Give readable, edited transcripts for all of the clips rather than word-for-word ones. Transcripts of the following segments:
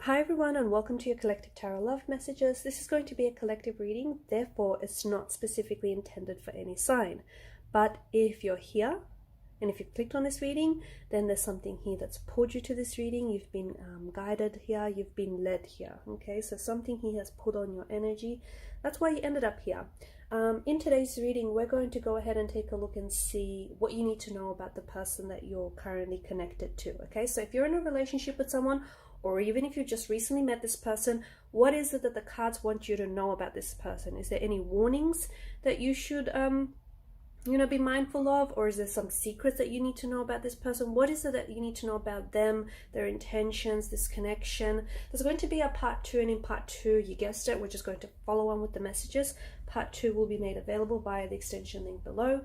Hi everyone, and welcome to your collective tarot love messages. This is going to be a collective reading, therefore it's not specifically intended for any sign. But if you're here and if you've clicked on this reading, then there's something here that's pulled you to this reading. You've been guided here, you've been led here. Okay, so something here has pulled on your energy. That's why you ended up here. In today's reading, we're going to go ahead and take a look and see what you need to know about the person that you're currently connected to. Okay, so if you're in a relationship with someone, or even if you just recently met this person, what is it that the cards want you to know about this person? Is there any warnings that you should be mindful of, or is there some secrets that you need to know about this person? What is it that you need to know about them, their intentions, this connection? There's going to be a part 2, and in part 2, you guessed it, we're just going to follow on with the messages. Part 2 will be made available via the extension link below.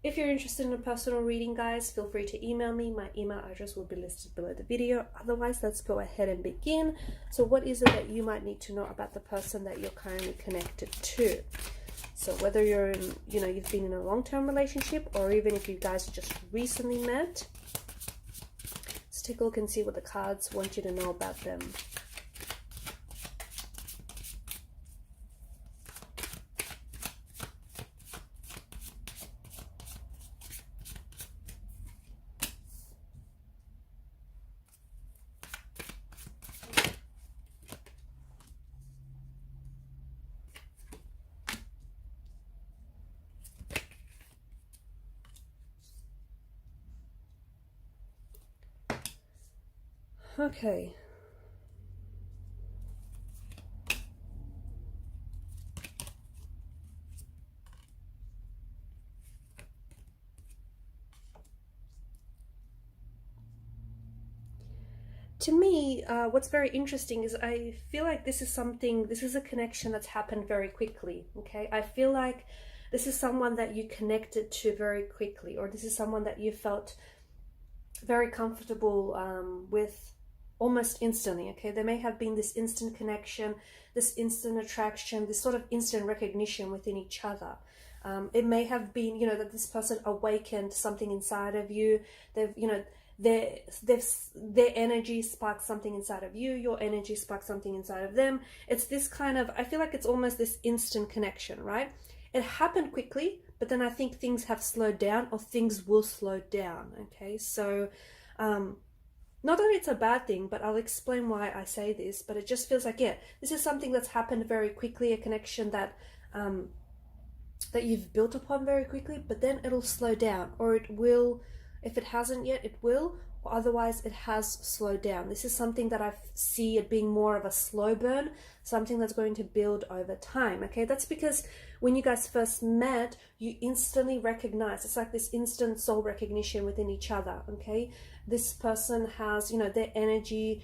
If you're interested in a personal reading, guys, feel free to email me. My email address will be listed below the video. Otherwise, let's go ahead and begin. So what is it that you might need to know about the person that you're currently connected to? So whether you're in, you've been in a long-term relationship, or even if you guys just recently met, let's take a look and see what the cards want you to know about them. Okay. To me, what's very interesting is I feel like this is a connection that's happened very quickly, okay? I feel like this is someone that you connected to very quickly, or this is someone that you felt very comfortable with almost instantly, okay? There may have been this instant connection, this instant attraction, this sort of instant recognition within each other. It may have been, that this person awakened something inside of you. Their energy sparked something inside of you, your energy sparked something inside of them. It's this kind of, I feel like it's almost this instant connection, right? It happened quickly, but then I think things have slowed down, or things will slow down, okay? So, not that it's a bad thing, but I'll explain why I say this, but it just feels like, yeah, this is something that's happened very quickly, a connection that that you've built upon very quickly, but then it'll slow down, or it will, if it hasn't yet, it will, or otherwise it has slowed down. This is something that I see it being more of a slow burn, something that's going to build over time, okay? That's because when you guys first met, you instantly recognize, it's like this instant soul recognition within each other, okay? This person has, their energy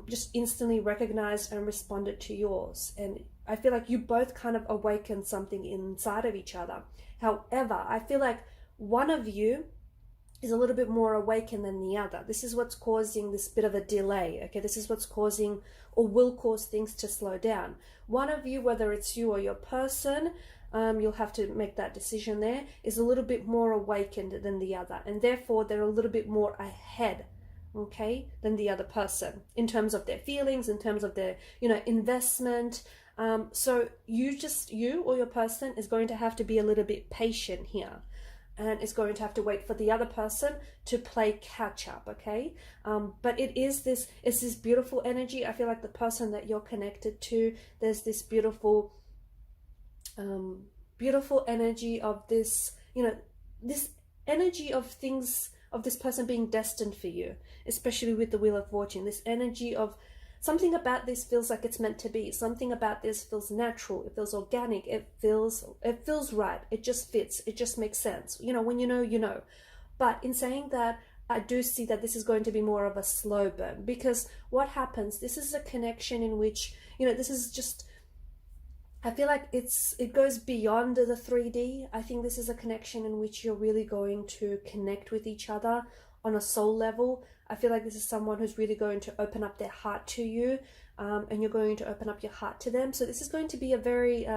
just instantly recognized and responded to yours. And I feel like you both kind of awakened something inside of each other. However, I feel like one of you is a little bit more awakened than the other. This is what's causing this bit of a delay, okay? This is what's causing, or will cause, things to slow down. One of you, whether it's you or your person, you'll have to make that decision there, is a little bit more awakened than the other, and therefore they're a little bit more ahead, okay, than the other person in terms of their feelings, in terms of their, investment. So you or your person is going to have to be a little bit patient here, and is going to have to wait for the other person to play catch up, okay? But it's this beautiful energy. I feel like the person that you're connected to, there's this beautiful energy of this, this energy of things, of this person being destined for you, especially with the Wheel of Fortune. This energy of something about this feels like it's meant to be. Something about this feels natural. It feels organic. It feels right. It just fits. It just makes sense. When you know. But in saying that, I do see that this is going to be more of a slow burn, because what happens, this is a connection in which, this is just, I feel like it goes beyond the 3D. I think this is a connection in which you're really going to connect with each other on a soul level. I feel like this is someone who's really going to open up their heart to you, and you're going to open up your heart to them. So this is going to be a very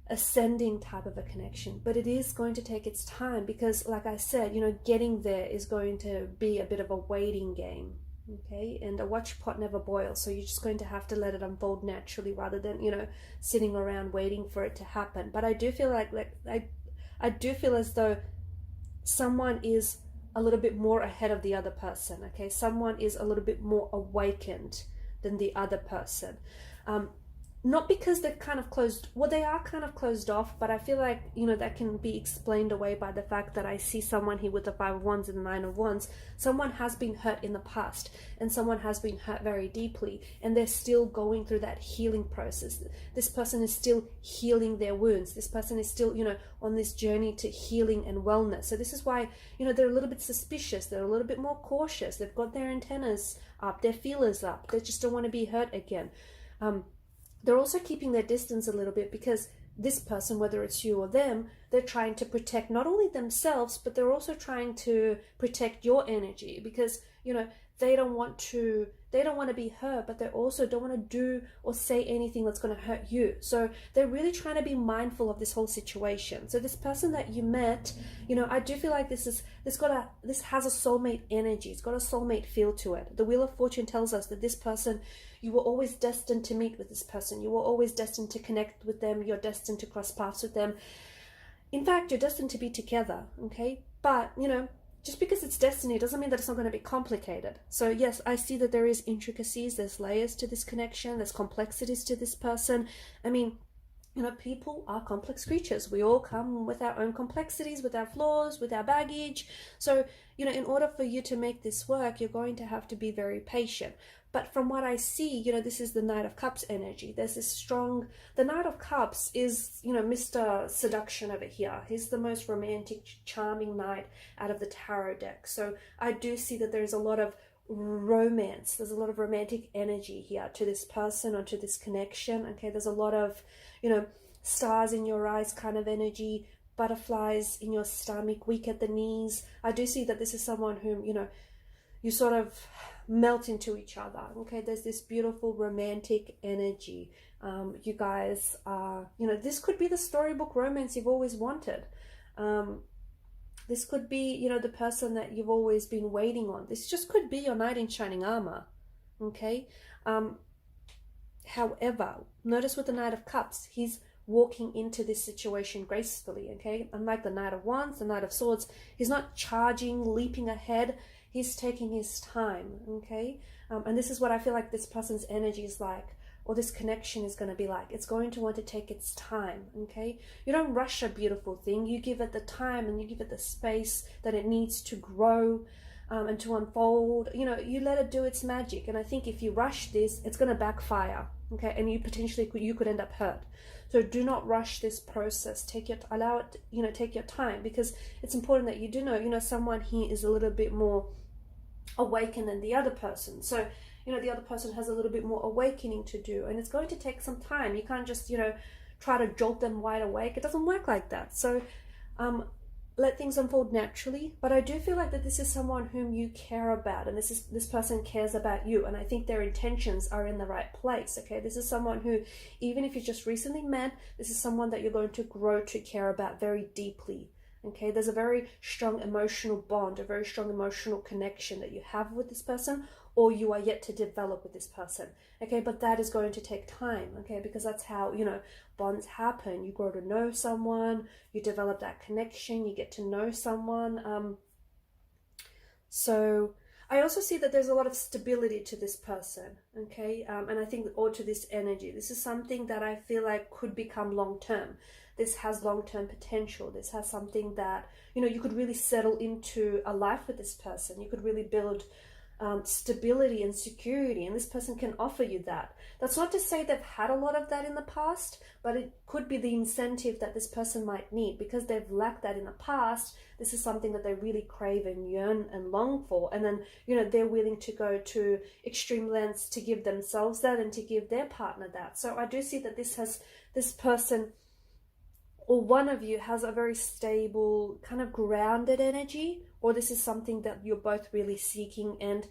ascending type of a connection, but it is going to take its time, because like I said, getting there is going to be a bit of a waiting game. Okay, and a watch pot never boils, so you're just going to have to let it unfold naturally rather than, you know, sitting around waiting for it to happen. But I do feel like I do feel as though someone is a little bit more ahead of the other person. Okay, someone is a little bit more awakened than the other person. Not because they're kind of closed, well, they are kind of closed off, but I feel like, you know, that can be explained away by the fact that I see someone here with the Five of Wands and the Nine of Wands. Someone has been hurt in the past, and someone has been hurt very deeply, and they're still going through that healing process. This person is still healing their wounds. This person is still, you know, on this journey to healing and wellness. So this is why, you know, they're a little bit suspicious. They're a little bit more cautious. They've got their antennas up, their feelers up. They just don't want to be hurt again. They're also keeping their distance a little bit because this person, whether it's you or them, they're trying to protect not only themselves, but they're also trying to protect your energy because, you know, they don't want to be hurt, but they also don't want to do or say anything that's going to hurt you. So they're really trying to be mindful of this whole situation. So this person that you met, you know, I do feel like this has a soulmate energy. It's got a soulmate feel to it. The Wheel of Fortune tells us that this person, you were always destined to meet with this person. You were always destined to connect with them. You're destined to cross paths with them. In fact, you're destined to be together, okay? But, you know, just because it's destiny doesn't mean that it's not going to be complicated. So yes, I see that there is intricacies, there's layers to this connection, there's complexities to this person. I mean, you know, people are complex creatures. We all come with our own complexities, with our flaws, with our baggage. So, you know, in order for you to make this work, you're going to have to be very patient. But from what I see, you know, this is the Knight of Cups energy. There's this strong, the Knight of Cups is, you know, Mr. Seduction over here. He's the most romantic, charming knight out of the tarot deck. So I do see that there's a lot of romance. There's a lot of romantic energy here to this person or to this connection. Okay, there's a lot of, you know, stars in your eyes kind of energy, butterflies in your stomach, weak at the knees. I do see that this is someone whom, you know, you sort of melt into each other. Okay, there's this beautiful romantic energy. You guys are, you know, this could be the storybook romance you've always wanted. This could be, you know, the person that you've always been waiting on. This just could be your knight in shining armor. Okay. However, notice with the Knight of Cups, he's walking into this situation gracefully. Okay, unlike the Knight of Wands, the Knight of Swords, he's not charging, leaping ahead. He's taking his time, okay? And this is what I feel like this person's energy is like, or this connection is going to be like. It's going to want to take its time, okay? You don't rush a beautiful thing. You give it the time and you give it the space that it needs to grow and to unfold. You know, you let it do its magic. And I think if you rush this, it's going to backfire, okay? And you could end up hurt. So do not rush this process. Allow it, you know, take your time, because it's important that you do know, you know, someone here is a little bit more awakened than the other person. So, you know, the other person has a little bit more awakening to do, and it's going to take some time. You can't just, you know, try to jolt them wide awake. It doesn't work like that. So let things unfold naturally. But I do feel like that this is someone whom you care about, and this person cares about you, and I think their intentions are in the right place. Okay, this is someone who, even if you just recently met, this is someone that you're going to grow to care about very deeply. Okay, there's a very strong emotional bond, a very strong emotional connection that you have with this person, or you are yet to develop with this person. Okay, but that is going to take time. Okay, because that's how, you know, bonds happen. You grow to know someone, you develop that connection, you get to know someone. So I also see that there's a lot of stability to this person. Okay, and I think, or to this energy. This is something that I feel like could become long-term. This has long-term potential. This has something that, you know, you could really settle into a life with this person. You could really build stability and security, and this person can offer you that. That's not to say they've had a lot of that in the past, but it could be the incentive that this person might need. Because they've lacked that in the past, this is something that they really crave and yearn and long for, and then, you know, they're willing to go to extreme lengths to give themselves that and to give their partner that. So I do see that this person, or one of you, has a very stable, kind of grounded energy, or this is something that you're both really seeking. And,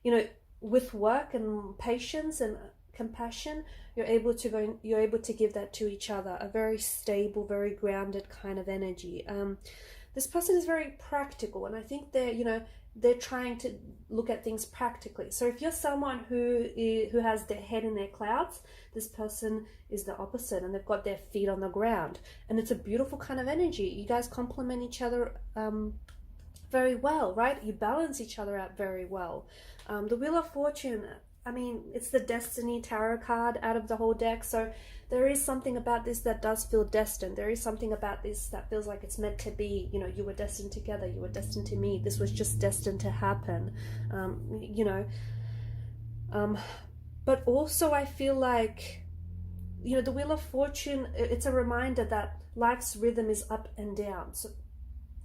you know, with work and patience and compassion, you're able to give that to each other, a very stable, very grounded kind of energy. This person is very practical, and I think they're, you know, they're trying to look at things practically. So if you're someone who has their head in their clouds, this person is the opposite, and they've got their feet on the ground, and it's a beautiful kind of energy. You guys complement each other very well, right? You balance each other out very well. The Wheel of Fortune, I mean, it's the Destiny Tarot card out of the whole deck, so there is something about this that does feel destined. There is something about this that feels like it's meant to be. You know, you were destined together, you were destined to meet, this was just destined to happen, you know. But also I feel like, you know, the Wheel of Fortune, it's a reminder that life's rhythm is up and down.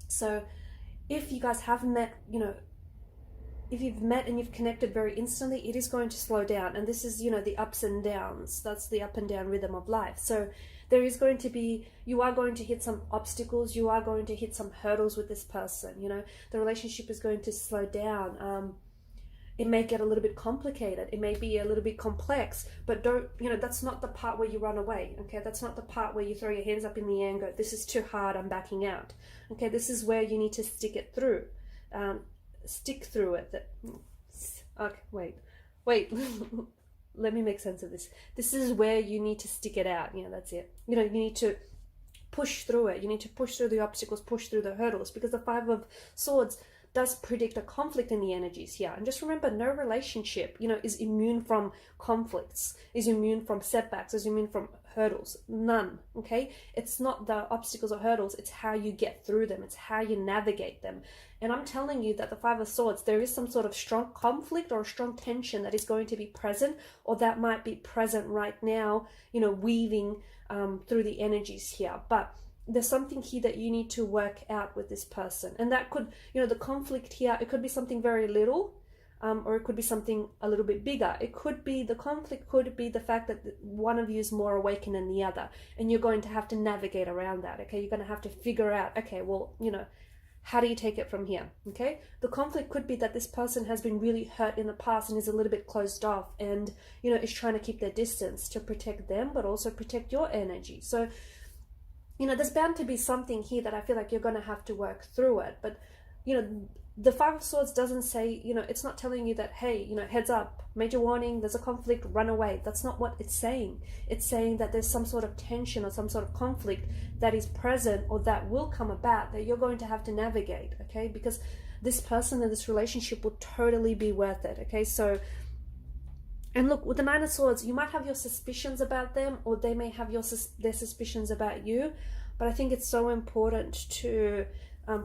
So if you guys have met, you know, if you've met and you've connected very instantly, it is going to slow down. And this is, you know, the ups and downs. That's the up and down rhythm of life. So there is going to be, you are going to hit some obstacles. You are going to hit some hurdles with this person. You know, the relationship is going to slow down. It may get a little bit complicated. It may be a little bit complex, but don't, you know, that's not the part where you run away. Okay. That's not the part where you throw your hands up in the air and go, this is too hard, I'm backing out. Okay. This is where you need to stick it through. Stick through it. Okay, wait. Let me make sense of this. This is where you need to stick it out. You know, that's it. You know, you need to push through it. You need to push through the obstacles, push through the hurdles, because the Five of Swords does predict a conflict in the energies here. And just remember, no relationship, you know, is immune from conflicts, is immune from setbacks, is immune from hurdles. None. Okay. It's not the obstacles or hurdles. It's how you get through them. It's how you navigate them. And I'm telling you that the Five of Swords, there is some sort of strong conflict or a strong tension that is going to be present, or that might be present right now, you know, weaving through the energies here. But there's something here that you need to work out with this person. And that could, you know, the conflict here, it could be something very little, or it could be something a little bit bigger. It could be, the conflict could be the fact that one of you is more awakened than the other, and you're going to have to navigate around that. Okay, you're going to have to figure out, okay, well, you know, how do you take it from here? Okay, the conflict could be that this person has been really hurt in the past and is a little bit closed off, and, you know, is trying to keep their distance to protect them, but also protect your energy. So, you know, there's bound to be something here that I feel like you're going to have to work through it. But, you know, the Five of Swords doesn't say, you know, it's not telling you that, hey, you know, heads up, major warning, there's a conflict, run away. That's not what it's saying. It's saying that there's some sort of tension or some sort of conflict that is present, or that will come about, that you're going to have to navigate, okay? Because this person and this relationship will totally be worth it, okay? So, and look, with the Nine of Swords, you might have your suspicions about them, or they may have their suspicions about you. But I think it's so important to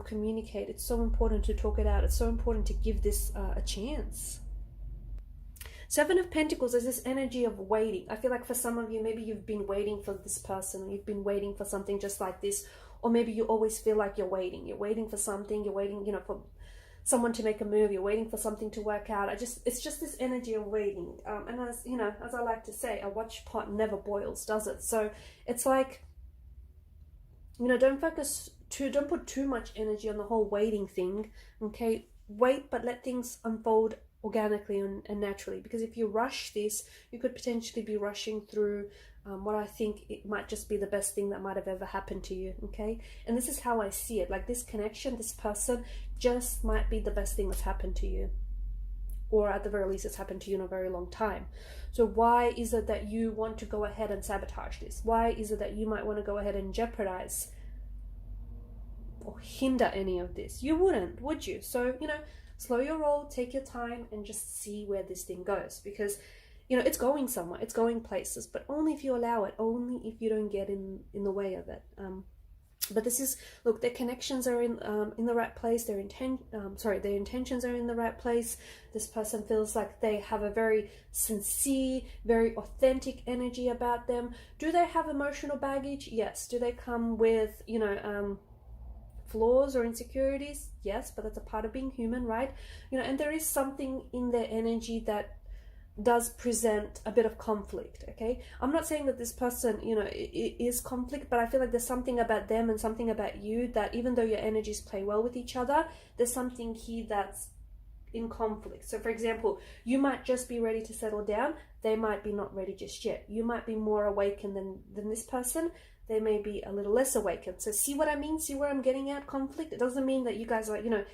communicate. It's so important to talk it out. It's so important to give this a chance. Seven of Pentacles is this energy of waiting. I feel like for some of you, maybe you've been waiting for this person. You've been waiting for something just like this. Or maybe you always feel like you're waiting. You're waiting for something. You're waiting, you know, for someone to make a move. You're waiting for something to work out. It's just this energy of waiting. And as you know, as I like to say, a watch pot never boils, does it? So it's like, you know, don't put too much energy on the whole waiting thing. Okay, wait, but let things unfold organically and naturally. Because if you rush this, you could potentially be rushing through what I think it might just be the best thing that might have ever happened to you. Okay, and this is how I see it. Like, this connection, this person just might be the best thing that's happened to you, or at the very least it's happened to you in a very long time. So why is it that you want to go ahead and sabotage this? Why is it that you might want to go ahead and jeopardize or hinder any of this? You wouldn't, would you? So, you know, slow your roll, take your time, and just see where this thing goes. Because, you know, it's going somewhere, it's going places, but only if you allow it, only if you don't get in the way of it. But this is, look, their connections are in the right place. Their intentions are in the right place. This person feels like they have a very sincere, very authentic energy about them. Do they have emotional baggage? Yes. Do they come with, you know, flaws or insecurities? Yes, but that's a part of being human, right? You know, and there is something in their energy that does present a bit of conflict. Okay, I'm not saying that this person, you know, it is conflict, but I feel like there's something about them and something about you that, even though your energies play well with each other, there's something here that's in conflict. So for example, you might just be ready to settle down, they might be not ready just yet. You might be more awakened than this person, they may be a little less awakened. So see what I mean? See where I'm getting at? Conflict, it doesn't mean that you guys are, you know,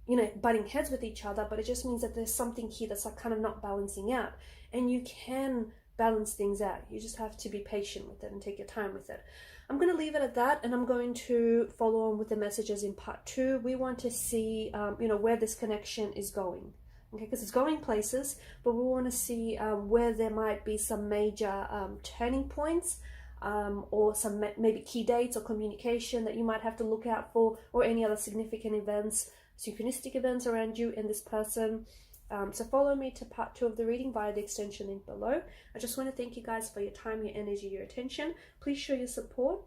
you know, butting heads with each other, but it just means that there's something here that's like kind of not balancing out. And you can balance things out. You just have to be patient with it and take your time with it. I'm going to leave it at that, and I'm going to follow on with the messages in part 2. We want to see, you know, where this connection is going. Okay, because it's going places, but we want to see where there might be some major turning points, or some maybe key dates or communication that you might have to look out for, or any other significant events, synchronistic events around you and this person. So follow me to part 2 of the reading via the extension link below. I just want to thank you guys for your time, your energy, your attention. Please show your support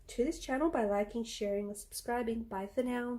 to this channel by liking, sharing, or subscribing. Bye for now.